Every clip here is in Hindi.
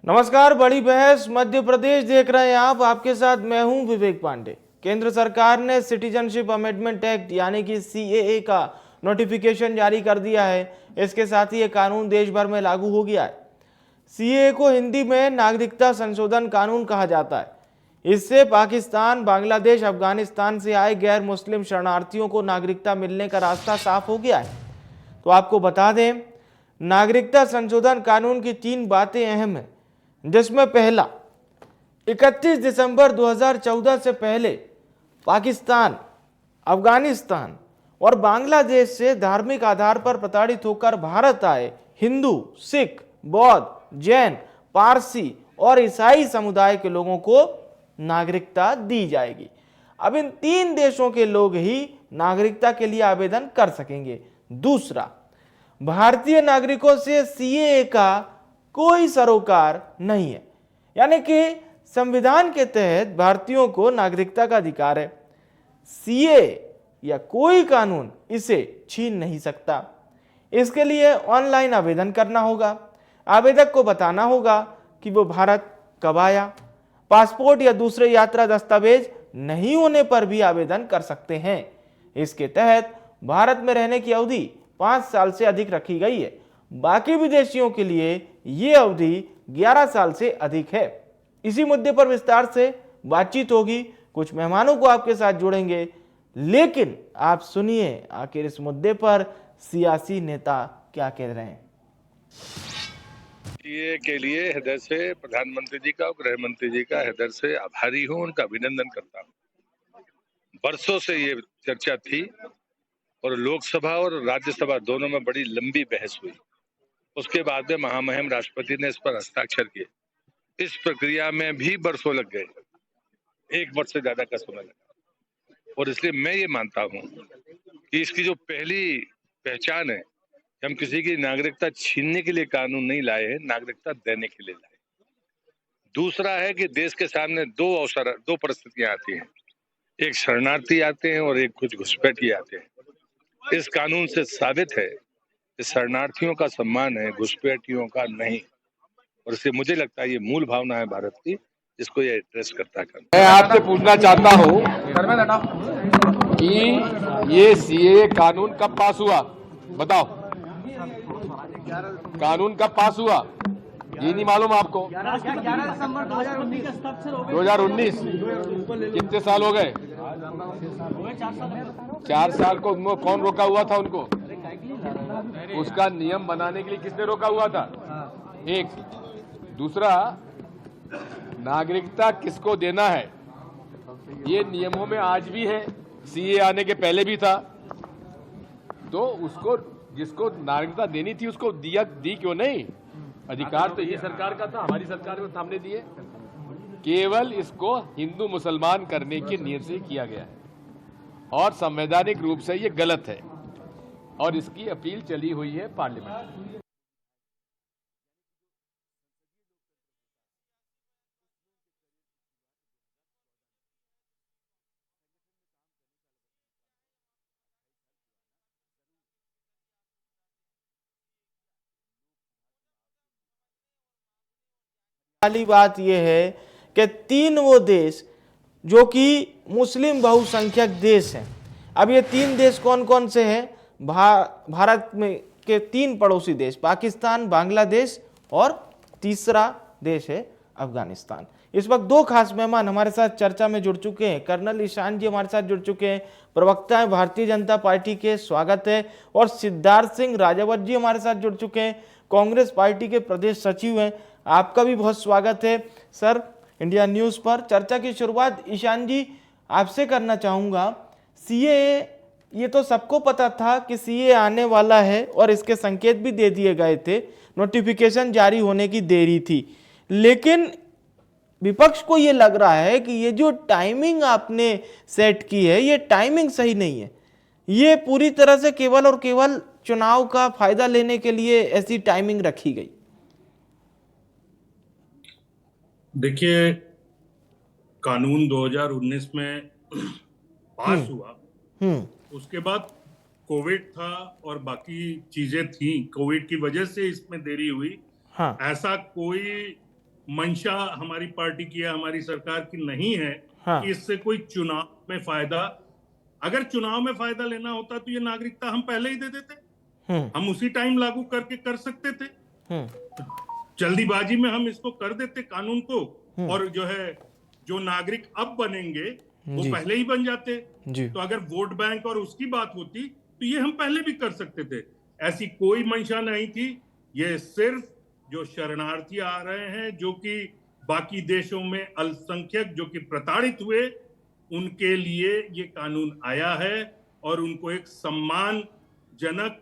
नमस्कार। बड़ी बहस मध्य प्रदेश देख रहे हैं आप। आपके साथ मैं हूं विवेक पांडे। केंद्र सरकार ने सिटीजनशिप अमेंडमेंट एक्ट यानी कि सीएए का नोटिफिकेशन जारी कर दिया है। इसके साथ ही ये कानून देश भर में लागू हो गया है। सीएए को हिंदी में नागरिकता संशोधन कानून कहा जाता है। इससे पाकिस्तान, बांग्लादेश, अफगानिस्तान से आए गैर मुस्लिम शरणार्थियों को नागरिकता मिलने का रास्ता साफ हो गया है। तो आपको बता दें, नागरिकता संशोधन कानून की 3 बातें अहम हैं, जिसमें पहला, 31 दिसंबर 2014 से पहले पाकिस्तान, अफगानिस्तान और बांग्लादेश से धार्मिक आधार पर प्रताड़ित होकर भारत आए हिंदू, सिख, बौद्ध, जैन, पारसी और ईसाई समुदाय के लोगों को नागरिकता दी जाएगी। अब इन 3 देशों के लोग ही नागरिकता के लिए आवेदन कर सकेंगे। दूसरा, भारतीय नागरिकों से सीएए का कोई सरोकार नहीं है, यानी कि संविधान के तहत भारतीयों को नागरिकता का अधिकार है। सीएए या कोई कानून इसे छीन नहीं सकता। इसके लिए ऑनलाइन आवेदन करना होगा। आवेदक को बताना होगा कि वो भारत कब आया। पासपोर्ट या दूसरे यात्रा दस्तावेज नहीं होने पर भी आवेदन कर सकते हैं। इसके तहत भारत में रहने की अवधि 5 साल से अधिक रखी गई है। बाकी विदेशियों के लिए ये अवधि 11 साल से अधिक है। इसी मुद्दे पर विस्तार से बातचीत होगी। कुछ मेहमानों को आपके साथ जोड़ेंगे, लेकिन आप सुनिए आखिर इस मुद्दे पर सियासी नेता क्या कह रहे हैं। ये के लिए हृदय से प्रधानमंत्री जी का और गृह मंत्री जी का हृदय से आभारी हूँ, उनका अभिनंदन करता हूँ। बरसों से ये चर्चा थी और लोकसभा और राज्यसभा दोनों में बड़ी लंबी बहस हुई। उसके बाद में महामहिम राष्ट्रपति ने इस पर हस्ताक्षर किए। इस प्रक्रिया में भी बरसों लग गए, 1 वर्ष से ज्यादा का समय लगा। और इसलिए मैं ये मानता हूँ कि इसकी जो पहली पहचान है, हम किसी की नागरिकता छीनने के लिए कानून नहीं लाए हैं, नागरिकता देने के लिए लाए। दूसरा है कि देश के सामने 2 परिस्थितियां आती हैं, एक शरणार्थी आते हैं और एक कुछ घुसपैठी आते हैं। इस कानून से साबित है कि शरणार्थियों का सम्मान है, घुसपैठियों का नहीं। और इससे मुझे लगता है ये मूल भावना है भारत की, जिसको ये एड्रेस करता है। मैं आपसे पूछना चाहता हूं कि ये सीएए कानून कब पास हुआ, बताओ। कानून कब पास हुआ ये नहीं मालूम आपको? 11 दिसंबर 2019। कितने साल हो गए? 4 साल को कौन रोका हुआ था उनको? उसका नियम बनाने के लिए किसने रोका हुआ था? एक। दूसरा, नागरिकता किसको देना है ये नियमों में आज भी है, सीए आने के पहले भी था। तो उसको, जिसको नागरिकता देनी थी उसको दी क्यों नहीं? अधिकार तो ये सरकार का था, हमारी सरकार को सामने दिए। केवल इसको हिंदू मुसलमान करने की नीयत से किया गया है और संवैधानिक रूप से ये गलत है और इसकी अपील चली हुई है पार्लियामेंट में। वाली बात यह है कि 3 वो देश जो कि मुस्लिम बहुसंख्यक देश हैं। अब ये 3 देश कौन कौन से हैं? भारत में के 3 पड़ोसी देश, पाकिस्तान, बांग्लादेश और तीसरा देश है अफगानिस्तान। इस वक्त 2 खास मेहमान हमारे साथ चर्चा में जुड़ चुके हैं। कर्नल ईशान जी हमारे साथ जुड़ चुके हैं, प्रवक्ता हैं भारतीय जनता पार्टी के, स्वागत है। और सिद्धार्थ सिंह राजावत जी हमारे साथ जुड़ चुके हैं, कांग्रेस पार्टी के प्रदेश सचिव हैं। आपका भी बहुत स्वागत है सर इंडिया न्यूज़ पर। चर्चा की शुरुआत ईशान जी आपसे करना चाहूँगा। सीएए, ये तो सबको पता था कि सीएए आने वाला है और इसके संकेत भी दे दिए गए थे, नोटिफिकेशन जारी होने की देरी थी, लेकिन विपक्ष को ये लग रहा है कि ये जो टाइमिंग आपने सेट की है ये टाइमिंग सही नहीं है। ये पूरी तरह से केवल और केवल चुनाव का फायदा लेने के लिए ऐसी टाइमिंग रखी गई। देखिए, कानून 2019 में पास हुआ, उसके बाद कोविड था और बाकी चीजें थी, कोविड की वजह से इसमें देरी हुई। हाँ। ऐसा कोई मंशा हमारी पार्टी की या हमारी सरकार की नहीं है हाँ। कि इससे कोई चुनाव में फायदा, अगर चुनाव में फायदा लेना होता तो ये नागरिकता हम पहले ही दे देते, हम उसी टाइम लागू करके कर सकते थे। जल्दीबाजी में हम इसको कर देते कानून को, और जो है जो नागरिक अब बनेंगे वो जी। पहले ही बन जाते। जी। तो अगर वोट बैंक और उसकी बात होती तो ये हम पहले भी कर सकते थे, ऐसी कोई मंशा नहीं थी। ये सिर्फ जो शरणार्थी आ रहे हैं, जो कि बाकी देशों में अल्पसंख्यक जो कि प्रताड़ित हुए, उनके लिए ये कानून आया है और उनको एक सम्मानजनक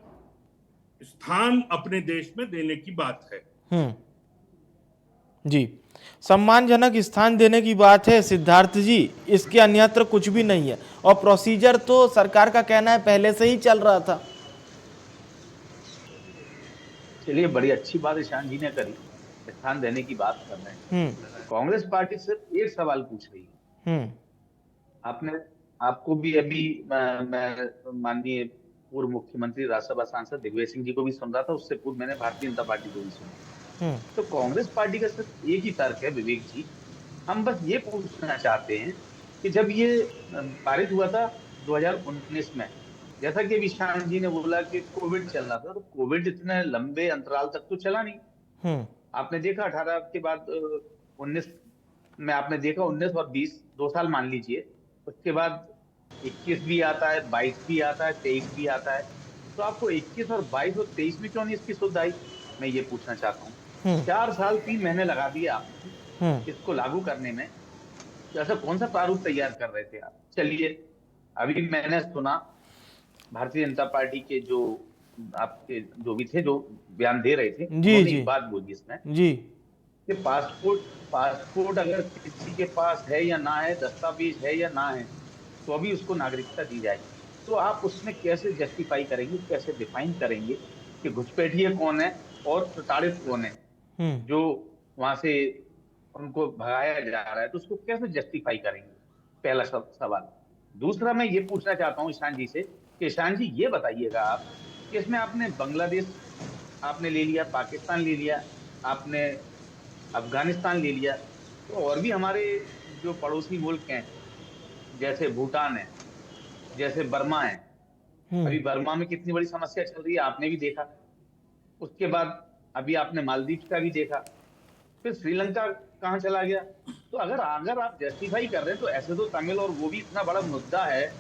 स्थान अपने देश में देने की बात है। जी, सम्मानजनक स्थान देने की बात है सिद्धार्थ जी, इसके अन्यत्र कुछ भी नहीं है। और प्रोसीजर तो सरकार का कहना है पहले से ही चल रहा था। चलिए, बड़ी अच्छी बात ईशान जी ने करी, स्थान देने की बात कर रहे हैं। कांग्रेस पार्टी सिर्फ एक सवाल पूछ रही है। आपने आपको भी अभी मैं माननीय पूर्व मुख्यमंत्री राज्यसभा सांसद दिग्विजय सिंह जी को भी सुन रहा था, उससे पूर्व मैंने भारतीय जनता पार्टी को भी सुना। तो कांग्रेस पार्टी का सिर्फ एक ही तर्क है विवेक जी, हम बस ये पूछना चाहते हैं कि जब ये पारित हुआ था 2019 में, जैसा कि ईशान जी ने बोला कि कोविड चल रहा था, तो कोविड इतने लंबे अंतराल तक तो चला नहीं। आपने देखा 18 के बाद 19 में आपने देखा 19 और 20 2 साल मान लीजिए, उसके बाद 21 भी आता है, 22 भी आता है, 23 भी आता है। तो आपको 21 और 22 और 23 में क्यों नहीं इसकी सुध आई, मैं ये पूछना चाहता हूँ। 4 साल 3 महीने लगा दिए आपने इसको लागू करने में, तो ऐसा कौन सा प्रारूप तैयार कर रहे थे आप? चलिए, अभी मैंने सुना भारतीय जनता पार्टी के जो आपके जो भी थे, जो बयान दे रहे थे, उन्होंने एक बात बोली इसमें जी कि पासपोर्ट अगर किसी के पास है या ना है, दस्तावेज है या ना है, तो अभी उसको नागरिकता दी जाएगी। तो आप उसमें कैसे जस्टिफाई करेंगे, कैसे डिफाइन करेंगे कि घुसपैठिए कौन है और प्रताड़ित कौन है, जो वहां से उनको भगाया जा रहा है, तो उसको कैसे जस्टिफाई करेंगे? पहला सवाल। दूसरा, मैं ये पूछना चाहता हूँ ईशान जी से कि ईशान जी ये बताइएगा आप कि इसमें आपने बांग्लादेश आपने ले लिया, पाकिस्तान ले लिया, आपने अफगानिस्तान ले लिया, तो और भी हमारे जो पड़ोसी मुल्क हैं, जैसे भूटान है, जैसे बर्मा है। अभी बर्मा में कितनी बड़ी समस्या चल रही है, आपने भी देखा। उसके बाद अभी आपने मालदीव का भी देखा, फिर श्रीलंका कहाँ चला गया। तो अगर आप जस्टिफाई कर रहे हैं, तो ऐसे तो तमिल और वो भी इतना बड़ा मुद्दा है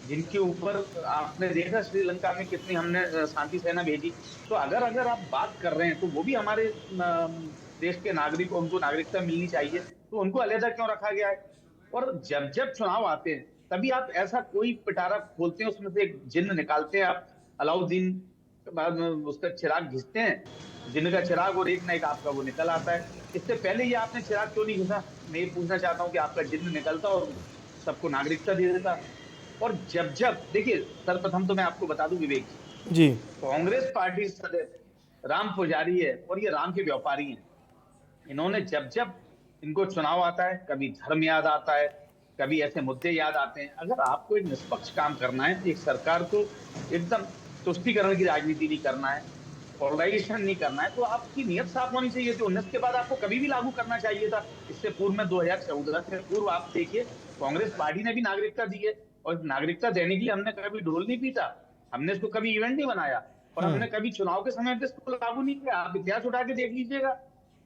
जिनके ऊपर आपने देखा श्रीलंका में कितनी हमने शांति सेना भेजी। तो अगर आप बात कर रहे हैं, तो वो भी हमारे देश के नागरिक, उनको नागरिकता मिलनी चाहिए, तो उनको अलग क्यों रखा गया है? और जब जब चुनाव आते हैं, तभी आप ऐसा कोई पिटारा खोलते हैं, उसमें से एक जिन्न निकालते हैं, आप अलाउद्दीन उसका चिराग घिसते हैं, जिन्न का चिराग, और एक ना एक आपका वो निकल आता है। इससे पहले ये आपने चिराग क्यों नहीं घिसा? मैं ये पूछना चाहता हूँ कि आपका जिन्न निकलता और सबको नागरिकता दे देता। और जब देखिए, सर्वप्रथम तो मैं आपको बता दूं विवेक जी, कांग्रेस पार्टी राम पुजारी है और ये राम के व्यापारी हैं। इन्होंने जब इनको चुनाव आता है, कभी धर्म याद आता है, कभी ऐसे मुद्दे याद आते हैं। अगर आपको एक निष्पक्ष काम करना है, एक सरकार को एकदम तुष्टीकरण की राजनीति नहीं करना है, पोलराइजेशन नहीं करना है, तो आपकी नियत साफ होनी चाहिए। तो 19 के बाद आपको कभी भी लागू करना चाहिए था। इससे पूर्व में 2014 से पूर्व आप देखिए, कांग्रेस पार्टी ने भी नागरिकता दी है, और नागरिकता देने के लिए हमने कभी ढोल नहीं पीटा, हमने इसको कभी इवेंट नहीं बनाया, और हमने कभी चुनाव के समय पे इसको लागू नहीं किया। आप इतिहास उठा के देख लीजिएगा।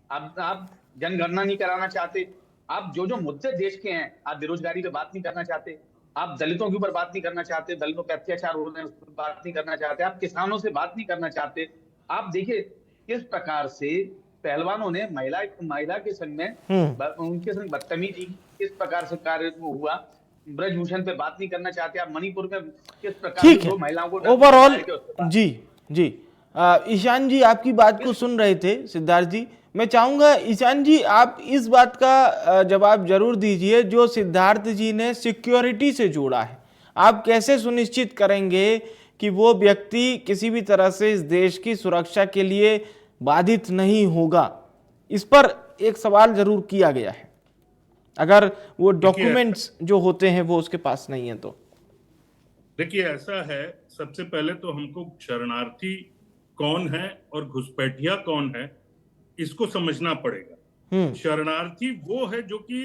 आप जनगणना नहीं कराना चाहते, आप जो मुद्दे देश के हैं, आप बेरोजगारी पे बात नहीं करना चाहते, आप दलितों के ऊपर बात नहीं करना चाहते, दलितों पे अत्याचार हो रहे हैं उस पर बात नहीं करना चाहते, आप किसानों से बात नहीं करना चाहते। आप देखिए किस प्रकार से पहलवानों ने महिला के संग में उनके संग बदतमीजी, किस प्रकार से कार्य हुआ। ब्रजभूषण पे बात नहीं करना चाहते आप। मणिपुर में किस प्रकार से महिलाओं को ओवरऑल जी ईशान जी आपकी बात को सुन रहे थे सिद्धार्थ जी। मैं चाहूंगा ईशान जी आप इस बात का जवाब जरूर दीजिए, जो सिद्धार्थ जी ने सिक्योरिटी से जोड़ा है, आप कैसे सुनिश्चित करेंगे कि वो व्यक्ति किसी भी तरह से इस देश की सुरक्षा के लिए बाधित नहीं होगा? इस पर एक सवाल जरूर किया गया है, अगर वो डॉक्यूमेंट्स जो होते हैं वो उसके पास नहीं है तो। देखिए, ऐसा है, सबसे पहले तो हमको शरणार्थी कौन है और घुसपैठिया कौन है, इसको समझना पड़ेगा। शरणार्थी वो है जो कि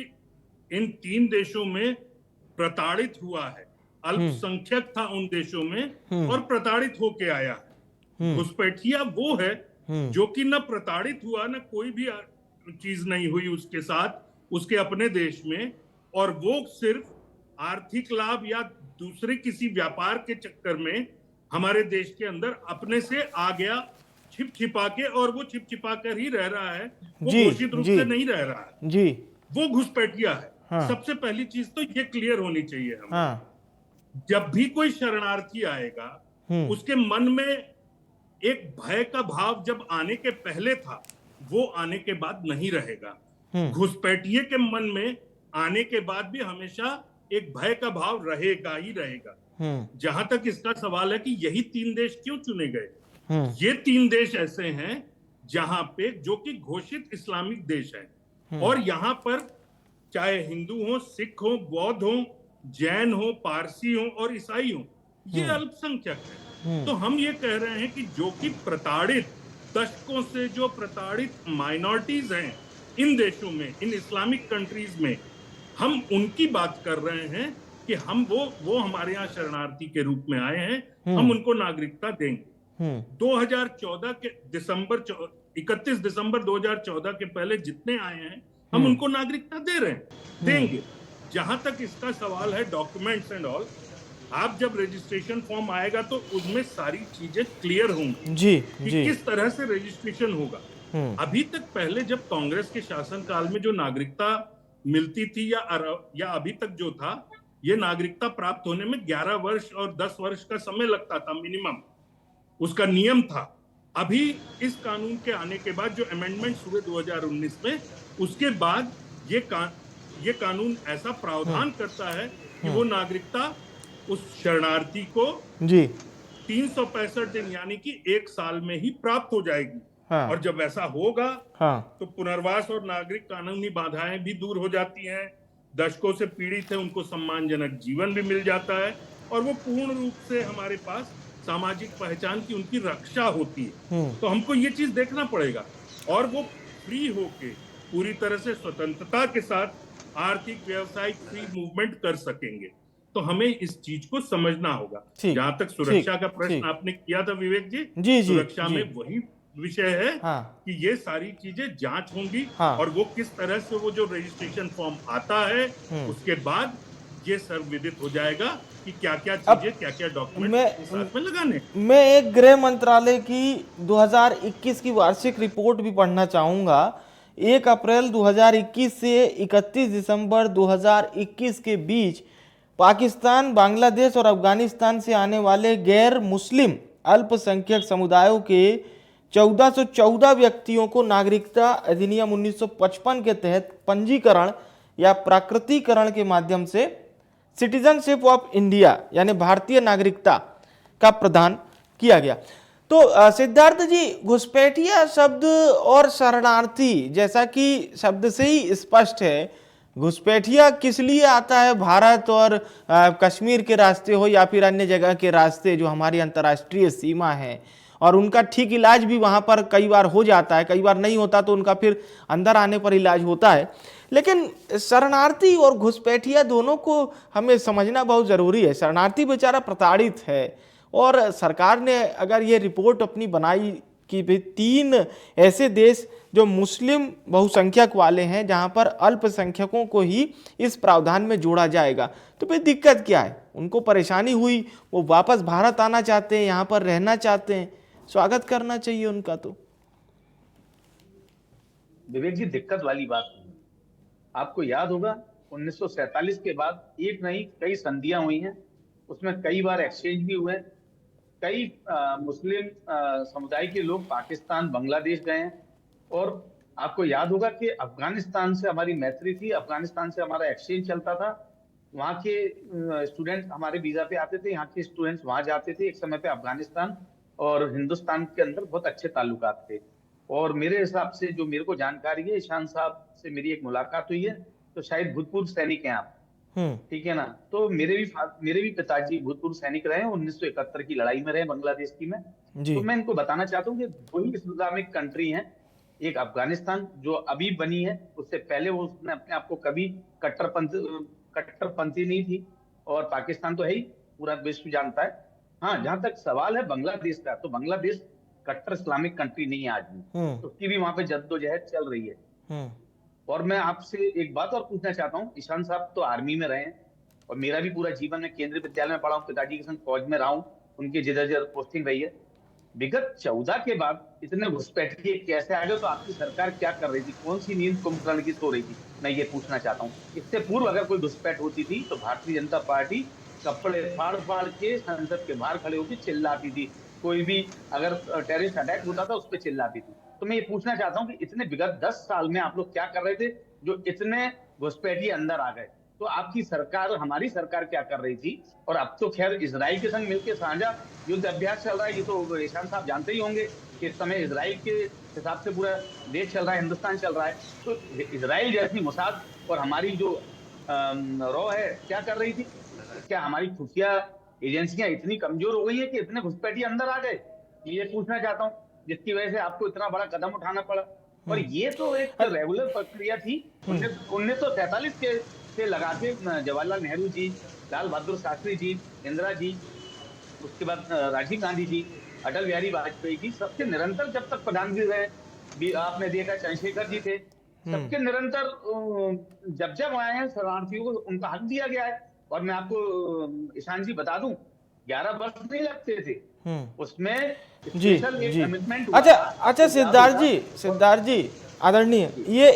इन 3 देशों में प्रताड़ित हुआ है, अल्पसंख्यक था उन देशों में और प्रताड़ित होके आया है। घुसपैठिया वो है जो कि न प्रताड़ित हुआ, न कोई भी चीज नहीं हुई उसके साथ उसके अपने देश में, और वो सिर्फ आर्थिक लाभ या दूसरे किसी व्यापार के चक्कर में हमारे देश के अंदर अपने से आ गया छिप छिपा के, और वो छिप छिपा कर ही रह रहा है, वो घोषित रूप से नहीं रह रहा है जी, वो घुसपैठिया है। हाँ। सबसे पहली चीज तो ये क्लियर होनी चाहिए हमें। हाँ। जब भी कोई शरणार्थी आएगा उसके मन में एक भय का भाव जब आने के पहले था वो आने के बाद नहीं रहेगा। घुसपैठिए के मन में आने के बाद भी हमेशा एक भय का भाव रहेगा ही रहेगा। जहां तक इसका सवाल है कि यही 3 देश क्यों चुने गए, ये 3 देश ऐसे हैं जहां पे जो कि घोषित इस्लामिक देश है, और यहाँ पर चाहे हिंदू हो, सिख हो, बौद्ध हो, जैन हो, पारसी हो और ईसाई हो, ये अल्पसंख्यक है। तो हम ये कह रहे हैं कि जो कि प्रताड़ित दशकों से जो प्रताड़ित माइनॉरिटीज हैं इन देशों में, इन इस्लामिक कंट्रीज में, हम उनकी बात कर रहे हैं कि हम वो हमारे यहाँ शरणार्थी के रूप में आए हैं, हम उनको नागरिकता देंगे। 2014 के 31 दिसंबर 2014 के पहले जितने आए हैं हम उनको नागरिकता दे रहे हैं, देंगे। जहां तक इसका सवाल है डॉक्यूमेंट्स एंड ऑल, आप जब रजिस्ट्रेशन फॉर्म आएगा तो उसमें सारी चीजें क्लियर होंगी जी, कि किस तरह से रजिस्ट्रेशन होगा। अभी तक पहले जब कांग्रेस के शासनकाल में जो नागरिकता मिलती थी या अभी तक जो था, ये नागरिकता प्राप्त होने में 11 वर्ष और 10 वर्ष का समय लगता था मिनिमम, उसका नियम था। अभी इस कानून के आने के बाद जो अमेंडमेंट्स हुए 2019 में, उसके बाद ये कानून ऐसा प्रावधान करता है कि वो नागरिकता उस शरणार्थी को जी 365 दिन यानी कि 1 साल में ही प्राप्त हो जाएगी। हाँ। और जब ऐसा होगा हाँ। तो पुनर्वास और नागरिक कानूनी बाधाएं भी दूर हो जाती हैं, दशकों से पीड़ित है उनको सम्मानजनक जीवन भी मिल जाता है, और वो पूर्ण रूप से हमारे पास सामाजिक पहचान की उनकी रक्षा होती है। तो हमको ये चीज देखना पड़ेगा, और वो फ्री होके पूरी तरह से स्वतंत्रता के साथ आर्थिक व्यावसायिक फ्री मूवमेंट कर सकेंगे। तो हमें इस चीज को समझना होगा। जहां तक सुरक्षा का प्रश्न आपने किया था विवेक जी, सुरक्षा में वही विषय है कि ये सारी चीजें जांच होंगी, और वो किस तरह से वो जो रजिस्ट्रेशन फॉर्म आता है उसके बाद ये सर्वविदित हो जाएगा कि क्या क्या चीजें, क्या क्या डॉक्यूमेंट साथ में लगाने। मैं एक गृह मंत्रालय की 2021 की वार्षिक रिपोर्ट भी पढ़ना चाहूंगा। 1 अप्रैल 2021 से 31 दिसंबर 2021 के बीच पाकिस्तान, बांग्लादेश और अफगानिस्तान से आने वाले गैर मुस्लिम अल्पसंख्यक समुदायों के 1414 व्यक्तियों को नागरिकता अधिनियम 1955 के तहत पंजीकरण या प्राकृतिकरण के माध्यम से सिटीजनशिप ऑफ इंडिया यानी भारतीय नागरिकता का प्रदान किया गया। तो सिद्धार्थ जी, घुसपैठिया शब्द और शरणार्थी जैसा कि शब्द से ही स्पष्ट है, घुसपैठिया किस लिए आता है? भारत और कश्मीर के रास्ते हो या फिर अन्य जगह के रास्ते जो हमारी अंतर्राष्ट्रीय सीमा है, और उनका ठीक इलाज भी वहाँ पर कई बार हो जाता है, कई बार नहीं होता, तो उनका फिर अंदर आने पर इलाज होता है। लेकिन शरणार्थी और घुसपैठिया दोनों को हमें समझना बहुत ज़रूरी है। शरणार्थी बेचारा प्रताड़ित है, और सरकार ने अगर ये रिपोर्ट अपनी बनाई कि भाई 3 ऐसे देश जो मुस्लिम बहुसंख्यक वाले हैं जहाँ पर अल्पसंख्यकों को ही इस प्रावधान में जोड़ा जाएगा, तो फिर दिक्कत क्या है? उनको परेशानी हुई, वो वापस भारत आना चाहते हैं, यहाँ पर रहना चाहते हैं, स्वागत करना चाहिए उनका। तो विवेक जी, दिक्कत वाली बात नहीं। आपको याद होगा 1947 के बाद एक नहीं कई संधियां हुई हैं, उसमें कई बार एक्सचेंज भी हुए, कई मुस्लिम समुदाय के लोग पाकिस्तान, बांग्लादेश गए हैं। और आपको याद होगा कि अफगानिस्तान से हमारी मैत्री थी, अफगानिस्तान से हमारा एक्सचेंज चलता था। वहाँ के स्टूडेंट हमारे वीजा पे आते थे, यहाँ के स्टूडेंट्स वहाँ जाते थे। एक समय पे अफगानिस्तान और हिंदुस्तान के अंदर बहुत अच्छे ताल्लुकात थे। और मेरे हिसाब से जो मेरे को जानकारी है, ईशान साहब से मेरी एक मुलाकात हुई है, तो शायद भूतपूर्व सैनिक हैं आप, ठीक है ना? तो मेरे भी पिताजी भूतपूर्व सैनिक रहे, 1971 की लड़ाई में रहे, बांग्लादेश की में। तो मैं इनको बताना चाहता हूँ कि वही इस्लामिक कंट्री हैं एक अफगानिस्तान जो अभी बनी है, उससे पहले वो उसने अपने आप को कभी कट्टरपंथी नहीं थी, और पाकिस्तान तो है ही, पूरा विश्व जानता है। हाँ, जहां तक सवाल है बांग्लादेश का, तो बांग्लादेश कट्टर इस्लामिक कंट्री नहीं है आज भी, तो उसकी भी वहां पे जद्दोजहद चल रही है। और मैं आपसे एक बात और पूछना चाहता हूँ, ईशान साहब तो आर्मी में रहे हैं, और मेरा भी पूरा जीवन में केंद्रीय विद्यालय में पढ़ा हूँ, पिताजी के संग फौज में रहा हूँ, उनकी जिधर जिधर पोस्टिंग रही है। विगत 14 के बाद इतने घुसपैठिए कैसे आ गए? तो आपकी सरकार क्या कर रही थी? कौन सी नींद कुंभकर्ण की सो रही थी? मैं ये पूछना चाहता हूँ। इससे पूर्व अगर कोई घुसपैठ होती थी तो भारतीय जनता पार्टी कपड़े फाड़ फाड़ के संसद के बाहर खड़े होकर चिल्लाती थी। कोई भी अगर टेररिस्ट अटैक होता था उस पर चिल्लाती थी। तो मैं ये पूछना चाहता हूँ कि इतने विगत 10 साल में आप लोग क्या कर रहे थे जो इतने घुसपैठिए अंदर आ गए? तो आपकी सरकार, हमारी सरकार क्या कर रही थी? और अब तो खैर इजराइल के संग मिलकर साझा युद्ध अभ्यास चल रहा है, ये तो ईशान साहब जानते ही होंगे कि इस समय इजराइल के हिसाब से पूरा देश चल रहा है, हिंदुस्तान चल रहा है। तो इजराइल जैसी मोसाद और हमारी जो रॉ है क्या कर रही थी? क्या हमारी खुफिया एजेंसियां इतनी कमजोर हो गई है कि इतने घुसपैठिए अंदर आ गए? ये पूछना चाहता हूँ, जिसकी वजह से आपको इतना बड़ा कदम उठाना पड़ा। और ये तो एक रेगुलर प्रक्रिया थी 1943 के से लगा के जवाहरलाल नेहरू जी, लाल बहादुर शास्त्री जी, इंदिरा जी, उसके बाद राजीव गांधी जी, अटल बिहारी वाजपेयी जी, सबके निरंतर जब तक प्रधानमंत्री रहे, आपने देखा चंद्रशेखर जी थे, सबके निरंतर जब जब आए हैं शरणार्थियों को उनका हक दिया गया है। और मैं आपको ईशान जी बता दूं, 11 वर्ष नहीं लगते थे उसमें जी स्पेशल एक जी कमिटमेंट। अच्छा सिद्धार्थ जी आदरणीय, ये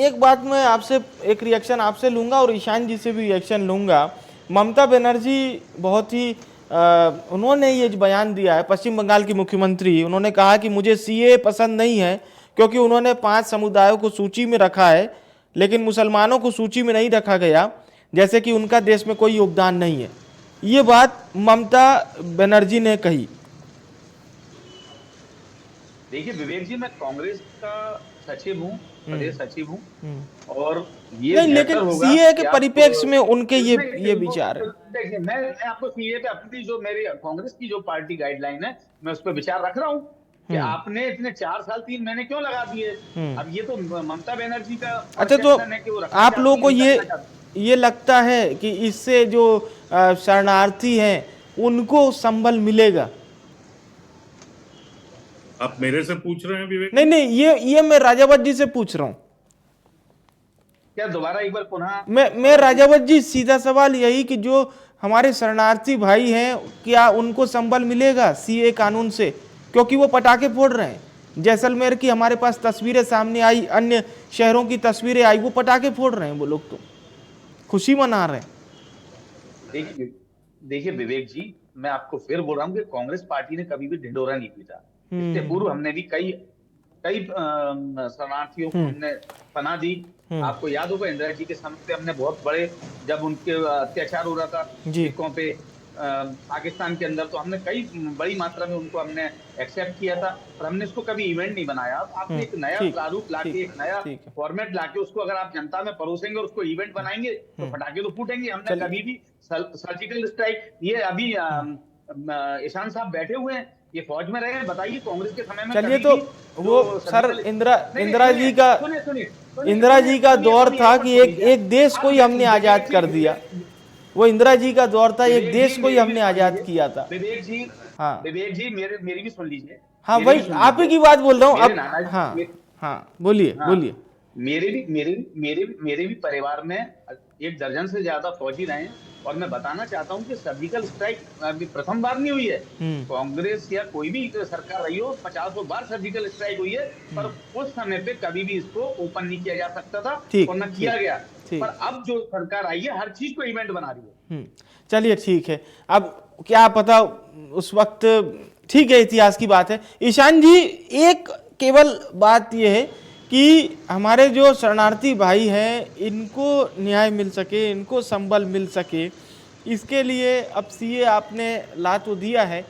एक बात मैं आपसे एक रिएक्शन आपसे लूंगा और ईशान जी से भी रिएक्शन लूंगा। ममता बनर्जी बहुत ही उन्होंने ये बयान दिया है, पश्चिम बंगाल की मुख्यमंत्री, उन्होंने कहा कि मुझे सीए पसंद नहीं है क्योंकि उन्होंने 5 समुदायों को सूची में रखा है लेकिन मुसलमानों को सूची में नहीं रखा गया, जैसे कि उनका देश में कोई योगदान नहीं है। ये बात ममता बनर्जी ने कही। देखिए विवेक जी, मैं कांग्रेस का सचिव हूँ, प्रदेश सचिव हूँ, और ये नहीं, लेकिन सीए के परिप्रेक्ष्य में उनके ये विचार है। देखिए मैं आपको सीए पे अपनी जो मेरी कांग्रेस की जो पार्टी गाइडलाइन है, मैं उस पर विचार रख रहा हूँ कि आपने इतने 4 साल 3 महीने क्यों लगा दिए? अब ये तो ममता बनर्जी का अच्छा, तो आप लोगों को ये लगता है कि इससे जो शरणार्थी हैं उनको संबल मिलेगा? आप मेरे से पूछ रहे हैं विवेक? नहीं, ये मैं राजावत जी से पूछ रहा हूं। क्या दोबारा एक बार पुनः? मैं राजावत जी, सीधा सवाल यही कि जो हमारे शरणार्थी भाई हैं क्या उनको संबल मिलेगा सीए कानून से? क्योंकि वो पटाखे फोड़ रहे हैं। जैसलमेर की हमारे पास तस्वीरें सामने आई, अन्य शहरों की तस्वीरें आई, वो पटाखे फोड़ रहे हैं, वो लोग तो खुशी मना रहे हैं। देखिए विवेक जी, मैं आपको फिर बोल रहा हूँ कि कांग्रेस पार्टी ने कभी भी ढिंढोरा नहीं पीटा। इससे पूर्व हमने भी कई शरणार्थियों को हमने पनाह दी। आपको याद होगा इंदिरा जी के समय पे हमने बहुत बड़े, जब उनके अत्याचार हो रहा था सिखों पे पाकिस्तान के अंदर, तो हमने कई बड़ी मात्रा में उनको हमने एक्सेप्ट किया था, पर हमने इसको कभी इवेंट नहीं बनाया। आपने एक नया प्रारूप लाके, एक नया फॉर्मेट लाके उसको अगर आप जनता में परोसेंगे और उसको इवेंट बनाएंगे तो पटाखे तो फूटेंगे। हमने कभी भी सर्जिकल स्ट्राइक, ये अभी ईशान साहब बैठे हुए हैं, ये फौज में रहे, बताइए कांग्रेस के समय में। चलिए, तो वो सर इंदिरा जी का दौर था कि एक देश को ही हमने आजाद कर दिया। वो इंदिरा जी का दौर था, एक देश को ही हमने आजाद किया था। विवेक जी, हाँ विवेक जी, मेरी भी सुन लीजिए। हाँ वही आप ही की बात बोल रहा हूँ अब। हाँ बोलिए। मेरे भी परिवार में 1 दर्जन से ज्यादा फौजी रहे हैं, और मैं बताना चाहता हूं कि सर्जिकल स्ट्राइक प्रथम बार नहीं हुई है। कांग्रेस या कोई भी सरकार रही हो, 50 बार सर्जिकल स्ट्राइक हुई है, पर उस समय पे कभी भी इसको ओपन नहीं किया जा सकता था और न किया गया। पर अब जो सरकार आई है, हर चीज को इवेंट बना रही है। चलिए ठीक है, अब क्या पता उस वक्त, ठीक है, इतिहास की बात है। ईशान जी, एक केवल बात यह है कि हमारे जो शरणार्थी भाई हैं इनको न्याय मिल सके, इनको संबल मिल सके, इसके लिए अब सीए आपने ला तो दिया है,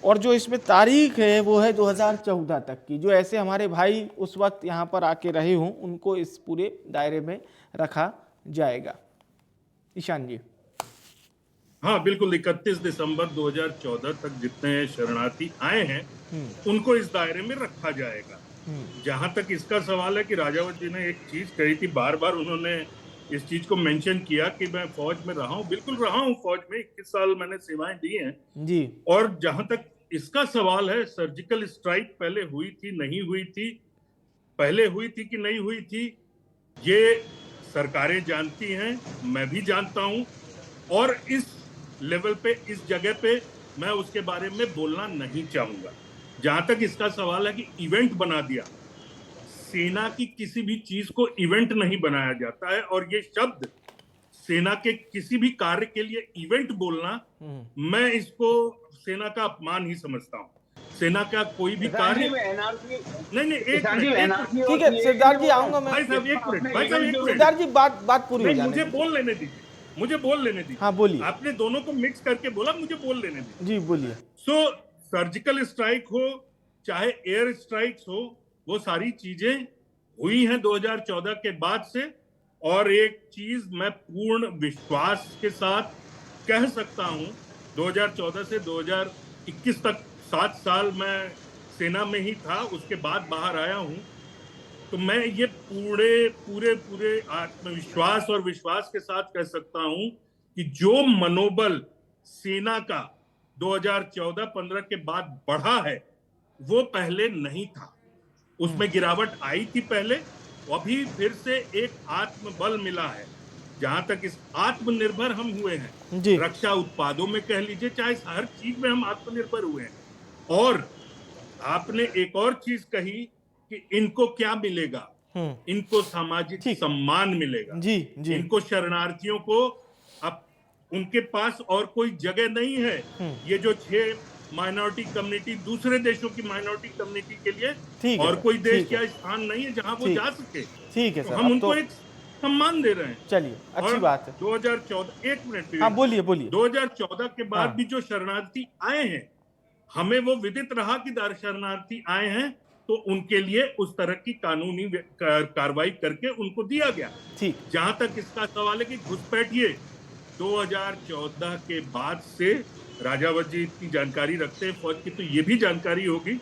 और जो इसमें तारीख है वो है 2014 तक की। जो ऐसे हमारे भाई उस वक्त यहाँ पर आके रहे हों उनको इस पूरे दायरे में रखा जाएगा। ईशान जी। हाँ बिल्कुल, 31 दिसंबर 2014 तक जितने शरणार्थी आए हैं उनको इस दायरे में रखा जाएगा। जहां तक इसका सवाल है कि राजावत जी ने एक चीज कही थी, बार बार उन्होंने इस चीज को मेंशन किया कि मैं फौज में रहा हूं। बिल्कुल रहा हूं फौज में, 21 साल मैंने सेवाएं दी हैं जी। और जहां तक इसका सवाल है, सर्जिकल स्ट्राइक पहले हुई थी नहीं हुई थी, पहले हुई थी कि नहीं हुई थी, ये सरकारें जानती हैं, मैं भी जानता हूं, और इस लेवल पे, इस जगह पे मैं उसके बारे में बोलना नहीं चाहूंगा। जहां तक इसका सवाल है कि इवेंट बना दिया, सेना की किसी भी चीज को इवेंट नहीं बनाया जाता है, और ये शब्द सेना के किसी भी कार्य के लिए इवेंट बोलना, मैं इसको सेना का अपमान ही समझता हूँ। सेना का कोई भी कार्य नहीं, एक मिनट, ठीक है सिद्धार्थ जी, आऊंगा मैं। भाई साहब एक मिनट, सिद्धार्थ जी बात पूरी हो नहीं, जाने मुझे दीजिए। बोल लेने दीजिए, मुझे बोल लेने दीजिए। हाँ बोलिए। आपने दोनों को मिक्स करके बोला, मुझे बोल लेने दीजिए। जी बोलिए। सो सर्जिकल स्ट्राइक हो चाहे एयर स्ट्राइक्स हो, वो सारी चीजें हुई हैं 2014 के बाद से, और एक चीज मैं पूर्ण विश्वास के साथ कह सकता हूं, 2014 से 2021 तक 7 साल मैं सेना में ही था, उसके बाद बाहर आया हूं, तो मैं ये पूरे आत्मविश्वास और विश्वास के साथ कह सकता हूं कि जो मनोबल सेना का 2014-15 के बाद बढ़ा है, वो पहले नहीं था। उसमें गिरावट आई थी पहले, अभी फिर से एक आत्मबल मिला है। जहां तक इस आत्मनिर्भर हम हुए हैं, जी। रक्षा उत्पादों में कह लीजिए, चाहे हर चीज में हम आत्मनिर्भर हुए हैं। और आपने एक और चीज कही कि इनको क्या मिलेगा, इनको सामाजिक सम्मान मिलेगा। जी जी। इनको शरणार्थियों को अब उनके पास और कोई जगह नहीं है। ये जो 6 माइनॉरिटी कम्युनिटी, दूसरे देशों की माइनॉरिटी कम्युनिटी के लिए और कोई देश क्या स्थान नहीं है जहां वो जा सके। ठीक है सर, हम उनको एक सम्मान दे रहे हैं। चलिए, अच्छी बात है। 2014, एक मिनट, हाँ बोलिए बोलिए। 2014 के बाद भी जो शरणार्थी आए हैं, हमें वो विदित रहा कि शरणार्थी आए हैं, तो उनके लिए उस तरह की कानूनी कार्रवाई करके उनको दिया गया। ठीक। जहां तक इसका सवाल है कि घुसपैठिए, 2014 के बाद से राजावत जी इतनी जानकारी रखते हैं फौज की, तो ये भी जानकारी होगी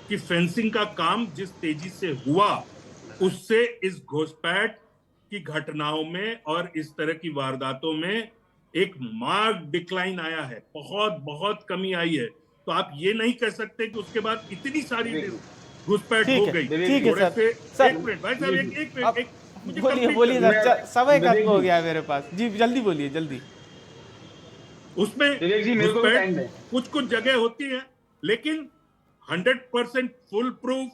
कि फेंसिंग का काम जिस तेजी से हुआ, उससे इस घुसपैठ की घटनाओं में और इस तरह की वारदातों में एक मार्क डिक्लाइन आया है, बहुत कमी आई है। तो आप ये नहीं कह सकते कि उसके बाद इतनी सारी घुसपैठ हो गई। ठीक है सर। एक मिनट भाई साहब, एक मिनट, बोलिए सर, समय खत्म हो गया मेरे पास। जी जल्दी बोलिए, जल्दी। उसमें कुछ जगह होती है, लेकिन 100% फुल प्रूफ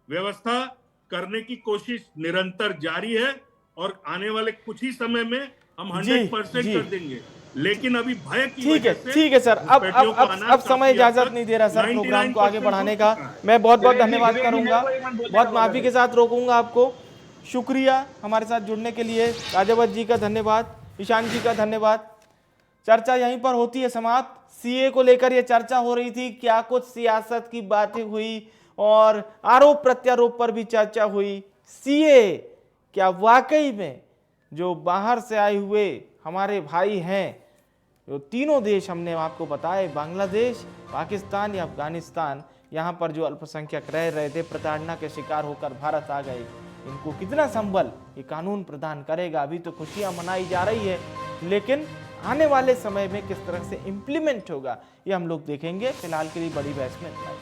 व्यवस्था करने की कोशिश निरंतर जारी है, और आने वाले कुछ ही समय में हम 100% कर देंगे। लेकिन अभी भय की वजह से ठीक है सर, अब समय इजाजत नहीं दे रहा सर प्रोग्राम को आगे बढ़ाने का। मैं बहुत धन्यवाद करूंगा, बहुत माफी के साथ रोकूंगा आपको। शुक्रिया हमारे साथ जुड़ने के लिए। राजावत जी का धन्यवाद, ईशान जी का धन्यवाद। चर्चा यहीं पर होती है समाप्त। सीए को लेकर यह चर्चा हो रही थी, क्या कुछ सियासत की बातें हुई और आरोप प्रत्यारोप पर भी चर्चा हुई। सीए क्या वाकई में जो बाहर से आए हुए हमारे भाई हैं, जो तीनों देश हमने आपको बताए, बांग्लादेश, पाकिस्तान या अफगानिस्तान, यहाँ पर जो अल्पसंख्यक रह रहे थे, प्रताड़ना के शिकार होकर भारत आ गए, इनको कितना संबल ये कानून प्रदान करेगा। अभी तो खुशियां मनाई जा रही है, लेकिन आने वाले समय में किस तरह से इम्प्लीमेंट होगा ये हम लोग देखेंगे। फिलहाल के लिए बड़ी बहस में इतना ही।